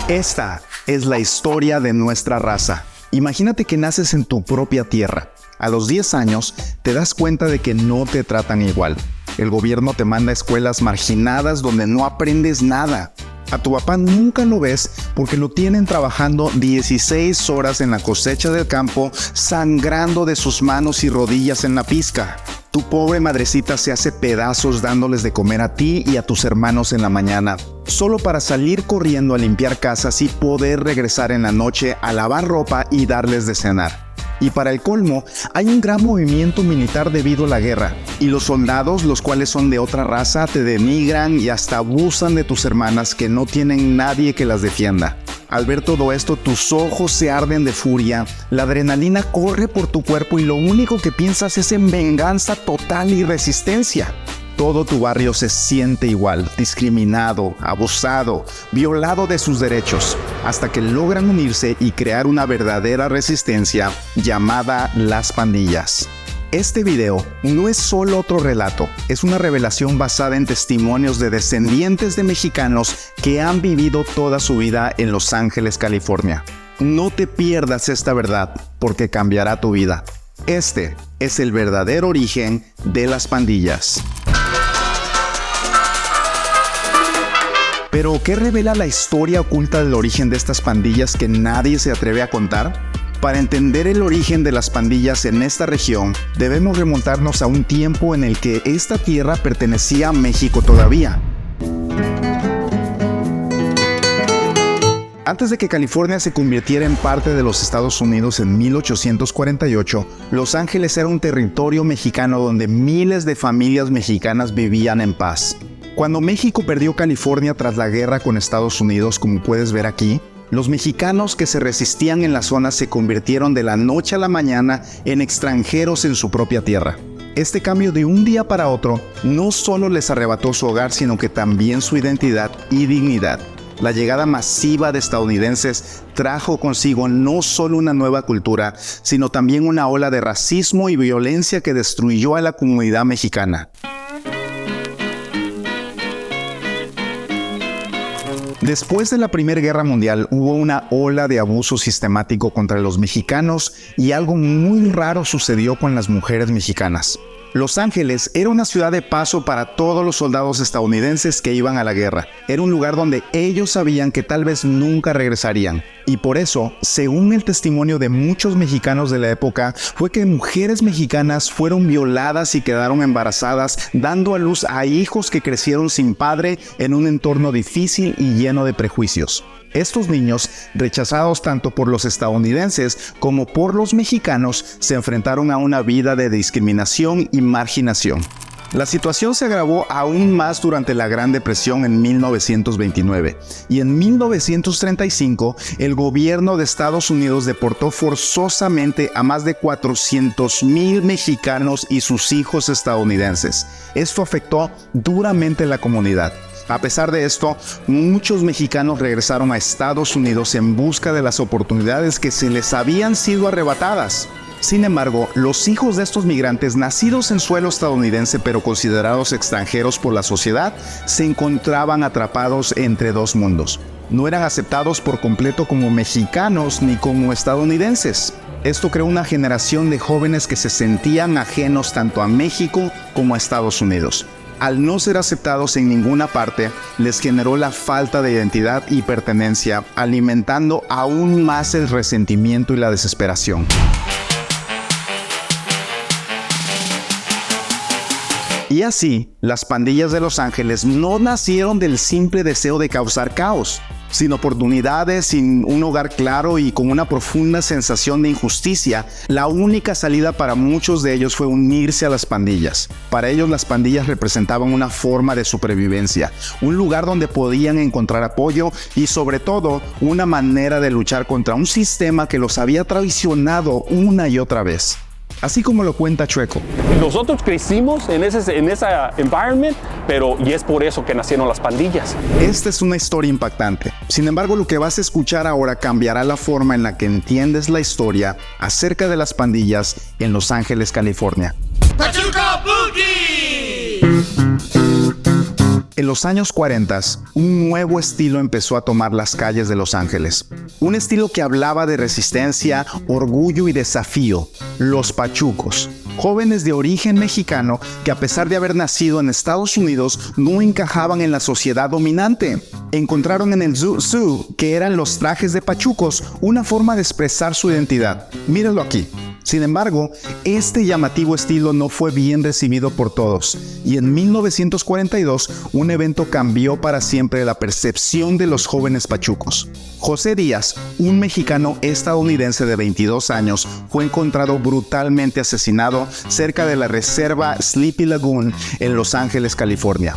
Esta es la historia de nuestra raza. Imagínate que naces en tu propia tierra. A los 10 años te das cuenta de que no te tratan igual. El gobierno te manda a escuelas marginadas donde no aprendes nada. A tu papá nunca lo ves porque lo tienen trabajando 16 horas en la cosecha del campo, sangrando de sus manos y rodillas en la pizca. Tu pobre madrecita se hace pedazos dándoles de comer a ti y a tus hermanos en la mañana, solo para salir corriendo a limpiar casas y poder regresar en la noche a lavar ropa y darles de cenar. Y para el colmo, hay un gran movimiento militar debido a la guerra, y los soldados, los cuales son de otra raza, te denigran y hasta abusan de tus hermanas que no tienen nadie que las defienda. Al ver todo esto, tus ojos se arden de furia, la adrenalina corre por tu cuerpo y lo único que piensas es en venganza total y resistencia. Todo tu barrio se siente igual, discriminado, abusado, violado de sus derechos, hasta que logran unirse y crear una verdadera resistencia llamada las pandillas. Este video no es solo otro relato, es una revelación basada en testimonios de descendientes de mexicanos que han vivido toda su vida en Los Ángeles, California. No te pierdas esta verdad, porque cambiará tu vida. Este es el verdadero origen de las pandillas. Pero, ¿qué revela la historia oculta del origen de estas pandillas que nadie se atreve a contar? Para entender el origen de las pandillas en esta región, debemos remontarnos a un tiempo en el que esta tierra pertenecía a México todavía. Antes de que California se convirtiera en parte de los Estados Unidos en 1848, Los Ángeles era un territorio mexicano donde miles de familias mexicanas vivían en paz. Cuando México perdió California tras la guerra con Estados Unidos, como puedes ver aquí, los mexicanos que se resistían en la zona se convirtieron de la noche a la mañana en extranjeros en su propia tierra. Este cambio de un día para otro no solo les arrebató su hogar, sino que también su identidad y dignidad. La llegada masiva de estadounidenses trajo consigo no solo una nueva cultura, sino también una ola de racismo y violencia que destruyó a la comunidad mexicana. Después de la Primera Guerra Mundial hubo una ola de abuso sistemático contra los mexicanos y algo muy raro sucedió con las mujeres mexicanas. Los Ángeles era una ciudad de paso para todos los soldados estadounidenses que iban a la guerra. Era un lugar donde ellos sabían que tal vez nunca regresarían. Y por eso, según el testimonio de muchos mexicanos de la época, fue que mujeres mexicanas fueron violadas y quedaron embarazadas, dando a luz a hijos que crecieron sin padre en un entorno difícil y lleno de prejuicios. Estos niños, rechazados tanto por los estadounidenses como por los mexicanos, se enfrentaron a una vida de discriminación y marginación. La situación se agravó aún más durante la Gran Depresión en 1929 y en 1935 el gobierno de Estados Unidos deportó forzosamente a más de 400,000 mexicanos y sus hijos estadounidenses. Esto afectó duramente a la comunidad. A pesar de esto, muchos mexicanos regresaron a Estados Unidos en busca de las oportunidades que se les habían sido arrebatadas. Sin embargo, los hijos de estos migrantes, nacidos en suelo estadounidense pero considerados extranjeros por la sociedad, se encontraban atrapados entre dos mundos. No eran aceptados por completo como mexicanos ni como estadounidenses. Esto creó una generación de jóvenes que se sentían ajenos tanto a México como a Estados Unidos. Al no ser aceptados en ninguna parte, les generó la falta de identidad y pertenencia, alimentando aún más el resentimiento y la desesperación. Y así, las pandillas de Los Ángeles no nacieron del simple deseo de causar caos. Sin oportunidades, sin un hogar claro y con una profunda sensación de injusticia, la única salida para muchos de ellos fue unirse a las pandillas. Para ellos las pandillas representaban una forma de supervivencia, un lugar donde podían encontrar apoyo y sobre todo una manera de luchar contra un sistema que los había traicionado una y otra vez. Así como lo cuenta Chueco. Nosotros crecimos en ese environment, y es por eso que nacieron las pandillas. Esta es una historia impactante. Sin embargo, lo que vas a escuchar ahora cambiará la forma en la que entiendes la historia acerca de las pandillas en Los Ángeles, California. Pachuco Boogie! En los años 40, un nuevo estilo empezó a tomar las calles de Los Ángeles. Un estilo que hablaba de resistencia, orgullo y desafío. Los pachucos. Jóvenes de origen mexicano que, a pesar de haber nacido en Estados Unidos, no encajaban en la sociedad dominante. Encontraron en el Zoo, que eran los trajes de pachucos, una forma de expresar su identidad. Mírenlo aquí. Sin embargo, este llamativo estilo no fue bien recibido por todos, y en 1942 un evento cambió para siempre la percepción de los jóvenes pachucos. José Díaz, un mexicano estadounidense de 22 años, fue encontrado brutalmente asesinado cerca de la reserva Sleepy Lagoon en Los Ángeles, California.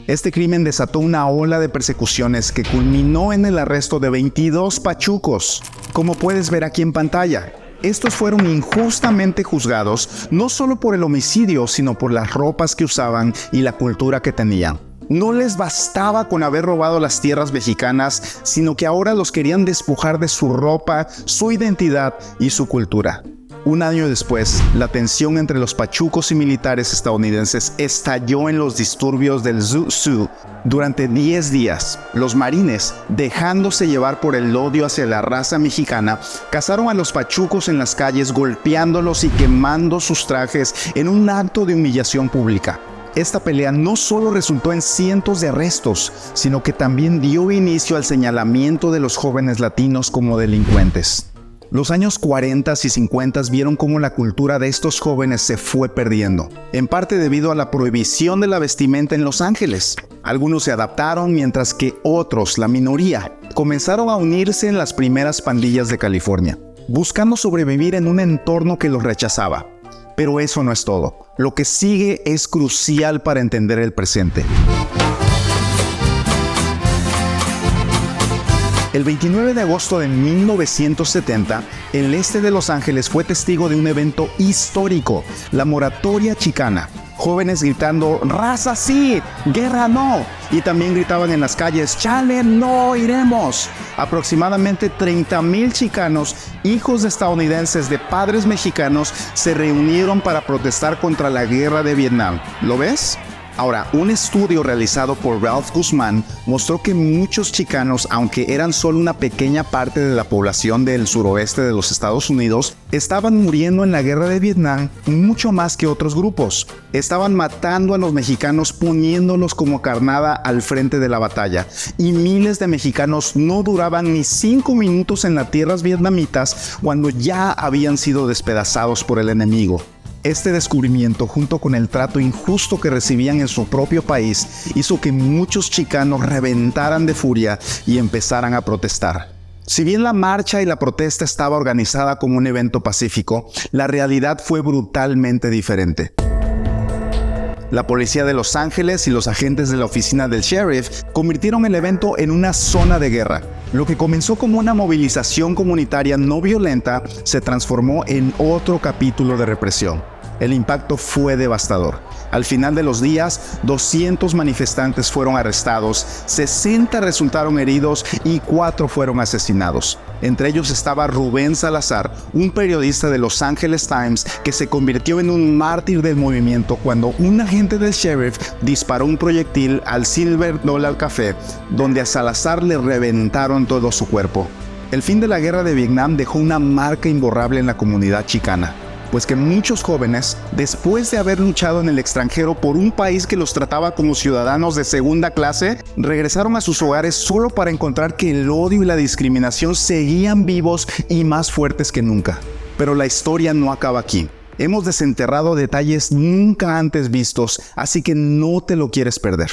Este crimen desató una ola de persecuciones que culminó en el arresto de 22 pachucos, como puedes ver aquí en pantalla. Estos fueron injustamente juzgados no solo por el homicidio, sino por las ropas que usaban y la cultura que tenían. No les bastaba con haber robado las tierras mexicanas, sino que ahora los querían despojar de su ropa, su identidad y su cultura. Un año después, la tensión entre los pachucos y militares estadounidenses estalló en los disturbios del Zoo. Durante 10 días, los marines, dejándose llevar por el odio hacia la raza mexicana, cazaron a los pachucos en las calles, golpeándolos y quemando sus trajes en un acto de humillación pública. Esta pelea no solo resultó en cientos de arrestos, sino que también dio inicio al señalamiento de los jóvenes latinos como delincuentes. Los años 40 y 50 vieron cómo la cultura de estos jóvenes se fue perdiendo, en parte debido a la prohibición de la vestimenta en Los Ángeles. Algunos se adaptaron, mientras que otros, la minoría, comenzaron a unirse en las primeras pandillas de California, buscando sobrevivir en un entorno que los rechazaba. Pero eso no es todo. Lo que sigue es crucial para entender el presente. El 29 de agosto de 1970, el este de Los Ángeles fue testigo de un evento histórico, la moratoria chicana. Jóvenes gritando, ¡raza sí! ¡Guerra no! Y también gritaban en las calles, ¡chale, no iremos! Aproximadamente 30,000 chicanos, hijos de estadounidenses de padres mexicanos, se reunieron para protestar contra la guerra de Vietnam. ¿Lo ves? Ahora, un estudio realizado por Ralph Guzmán mostró que muchos chicanos, aunque eran solo una pequeña parte de la población del suroeste de los Estados Unidos, estaban muriendo en la guerra de Vietnam mucho más que otros grupos. Estaban matando a los mexicanos poniéndolos como carnada al frente de la batalla, y miles de mexicanos no duraban ni 5 minutos en las tierras vietnamitas cuando ya habían sido despedazados por el enemigo. Este descubrimiento, junto con el trato injusto que recibían en su propio país, hizo que muchos chicanos reventaran de furia y empezaran a protestar. Si bien la marcha y la protesta estaba organizada como un evento pacífico, la realidad fue brutalmente diferente. La policía de Los Ángeles y los agentes de la oficina del sheriff convirtieron el evento en una zona de guerra. Lo que comenzó como una movilización comunitaria no violenta se transformó en otro capítulo de represión. El impacto fue devastador. Al final de los días, 200 manifestantes fueron arrestados, 60 resultaron heridos y 4 fueron asesinados. Entre ellos estaba Rubén Salazar, un periodista de Los Angeles Times que se convirtió en un mártir del movimiento cuando un agente del sheriff disparó un proyectil al Silver Dollar Café, donde a Salazar le reventaron todo su cuerpo. El fin de la guerra de Vietnam dejó una marca imborrable en la comunidad chicana, pues que muchos jóvenes, después de haber luchado en el extranjero por un país que los trataba como ciudadanos de segunda clase, regresaron a sus hogares solo para encontrar que el odio y la discriminación seguían vivos y más fuertes que nunca. Pero la historia no acaba aquí. Hemos desenterrado detalles nunca antes vistos, así que no te lo quieres perder.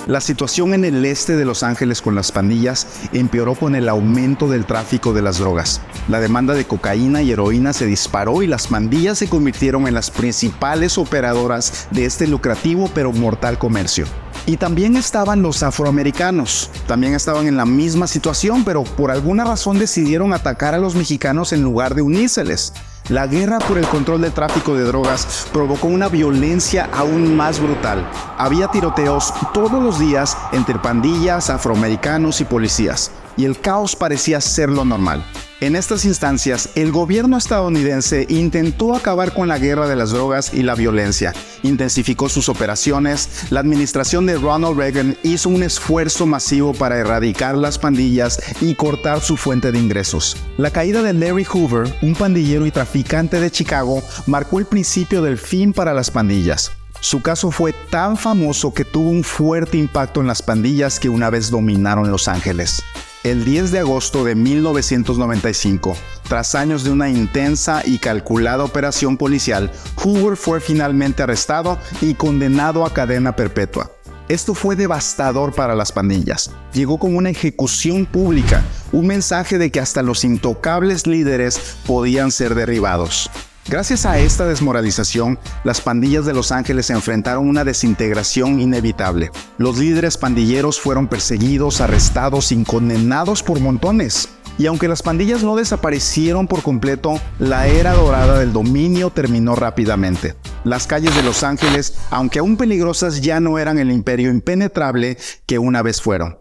La situación en el este de Los Ángeles con las pandillas empeoró con el aumento del tráfico de las drogas. La demanda de cocaína y heroína se disparó y las pandillas se convirtieron en las principales operadoras de este lucrativo pero mortal comercio. Y también estaban los afroamericanos. También estaban en la misma situación, pero por alguna razón decidieron atacar a los mexicanos en lugar de unírseles. La guerra por el control del tráfico de drogas provocó una violencia aún más brutal. Había tiroteos todos los días entre pandillas, afroamericanos y policías. y el caos parecía ser lo normal. En estas instancias, el gobierno estadounidense intentó acabar con la guerra de las drogas y la violencia, intensificó sus operaciones, la administración de Ronald Reagan hizo un esfuerzo masivo para erradicar las pandillas y cortar su fuente de ingresos. La caída de Larry Hoover, un pandillero y traficante de Chicago, marcó el principio del fin para las pandillas. Su caso fue tan famoso que tuvo un fuerte impacto en las pandillas que una vez dominaron Los Ángeles. El 10 de agosto de 1995, tras años de una intensa y calculada operación policial, Hoover fue finalmente arrestado y condenado a cadena perpetua. Esto fue devastador para las pandillas. Llegó como una ejecución pública, un mensaje de que hasta los intocables líderes podían ser derribados. Gracias a esta desmoralización, las pandillas de Los Ángeles enfrentaron una desintegración inevitable. Los líderes pandilleros fueron perseguidos, arrestados y condenados por montones. Y aunque las pandillas no desaparecieron por completo, la era dorada del dominio terminó rápidamente. Las calles de Los Ángeles, aunque aún peligrosas, ya no eran el imperio impenetrable que una vez fueron.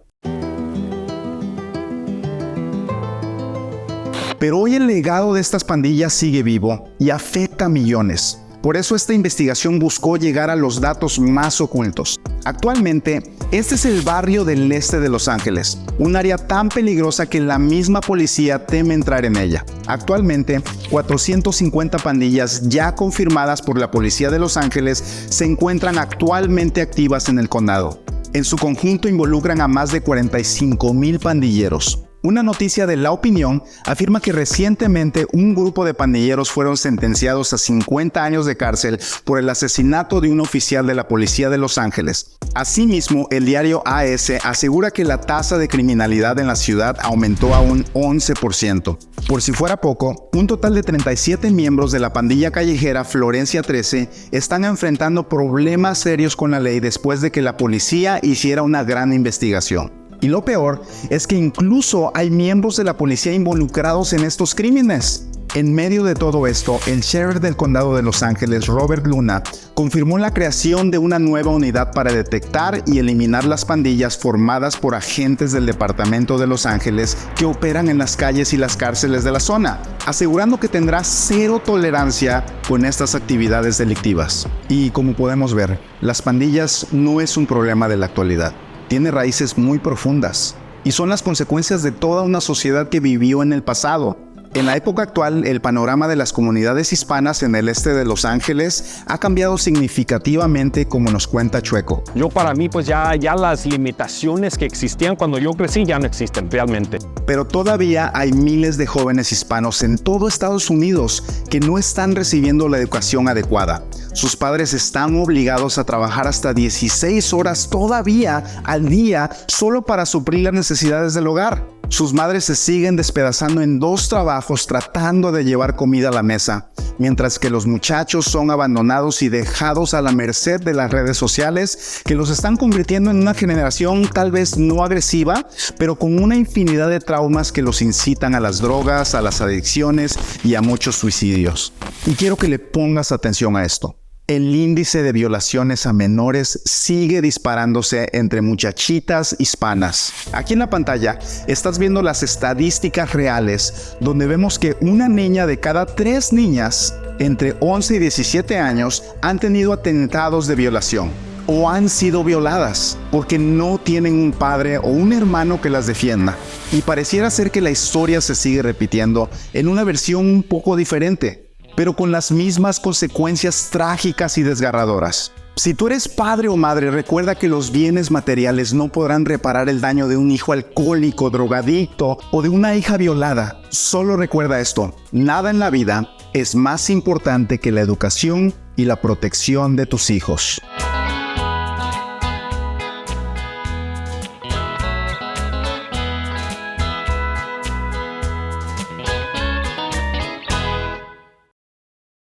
Pero hoy el legado de estas pandillas sigue vivo y afecta a millones. Por eso esta investigación buscó llegar a los datos más ocultos. Actualmente, este es el barrio del este de Los Ángeles, un área tan peligrosa que la misma policía teme entrar en ella. Actualmente, 450 pandillas ya confirmadas por la policía de Los Ángeles se encuentran actualmente activas en el condado. En su conjunto involucran a más de 45,000 pandilleros. Una noticia de La Opinión afirma que recientemente un grupo de pandilleros fueron sentenciados a 50 años de cárcel por el asesinato de un oficial de la policía de Los Ángeles. Asimismo, el diario AS asegura que la tasa de criminalidad en la ciudad aumentó a un 11%. Por si fuera poco, un total de 37 miembros de la pandilla callejera Florencia 13 están enfrentando problemas serios con la ley después de que la policía hiciera una gran investigación. Y lo peor es que incluso hay miembros de la policía involucrados en estos crímenes. En medio de todo esto, el sheriff del condado de Los Ángeles, Robert Luna, confirmó la creación de una nueva unidad para detectar y eliminar las pandillas formadas por agentes del departamento de Los Ángeles que operan en las calles y las cárceles de la zona, asegurando que tendrá cero tolerancia con estas actividades delictivas. Y como podemos ver, las pandillas no es un problema de la actualidad. Tiene raíces muy profundas y son las consecuencias de toda una sociedad que vivió en el pasado. En la época actual, el panorama de las comunidades hispanas en el este de Los Ángeles ha cambiado significativamente, como nos cuenta Chueco. Para mí, pues ya las limitaciones que existían cuando yo crecí ya no existen realmente. Pero todavía hay miles de jóvenes hispanos en todo Estados Unidos que no están recibiendo la educación adecuada. Sus padres están obligados a trabajar hasta 16 horas todavía al día solo para suplir las necesidades del hogar. Sus madres se siguen despedazando en 2 trabajos tratando de llevar comida a la mesa, mientras que los muchachos son abandonados y dejados a la merced de las redes sociales que los están convirtiendo en una generación tal vez no agresiva, pero con una infinidad de traumas que los incitan a las drogas, a las adicciones y a muchos suicidios. Y quiero que le pongas atención a esto. El índice de violaciones a menores sigue disparándose entre muchachitas hispanas. Aquí en la pantalla estás viendo las estadísticas reales, donde vemos que una niña de cada 3 niñas entre 11 y 17 años han tenido atentados de violación o han sido violadas porque no tienen un padre o un hermano que las defienda. Y pareciera ser que la historia se sigue repitiendo en una versión un poco diferente, pero con las mismas consecuencias trágicas y desgarradoras. Si tú eres padre o madre, recuerda que los bienes materiales no podrán reparar el daño de un hijo alcohólico, drogadicto o de una hija violada. Solo recuerda esto: nada en la vida es más importante que la educación y la protección de tus hijos.